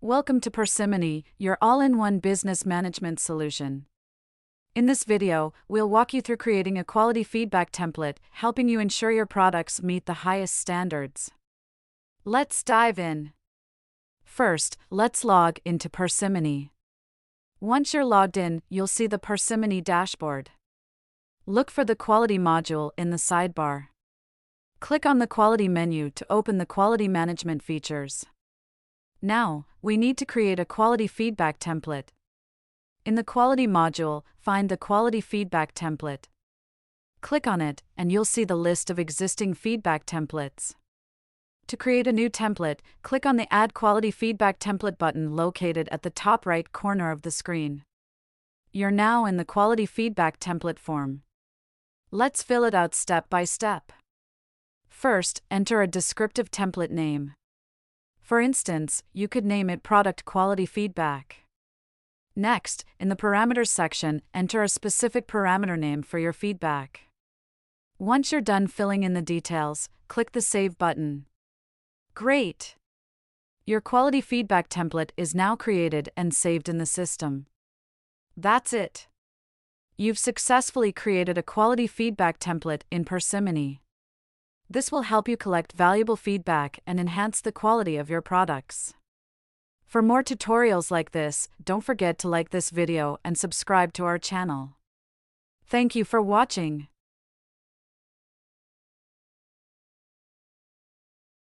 Welcome to Parsimony, your all-in-one business management solution. In this video, we'll walk you through creating a quality feedback template, helping you ensure your products meet the highest standards. Let's dive in. First, let's log into Parsimony. Once you're logged in, you'll see the Parsimony dashboard. Look for the Quality module in the sidebar. Click on the Quality menu to open the Quality Management features. Now, we need to create a quality feedback template. In the Quality module, find the Quality Feedback template. Click on it, and you'll see the list of existing feedback templates. To create a new template, click on the Add Quality Feedback Template button located at the top right corner of the screen. You're now in the Quality Feedback template form. Let's fill it out step by step. First, enter a descriptive template name. For instance, you could name it Product Quality Feedback. Next, in the Parameters section, enter a specific parameter name for your feedback. Once you're done filling in the details, click the Save button. Great! Your quality feedback template is now created and saved in the system. That's it. You've successfully created a quality feedback template in Parsimony. This will help you collect valuable feedback and enhance the quality of your products. For more tutorials like this, don't forget to like this video and subscribe to our channel. Thank you for watching.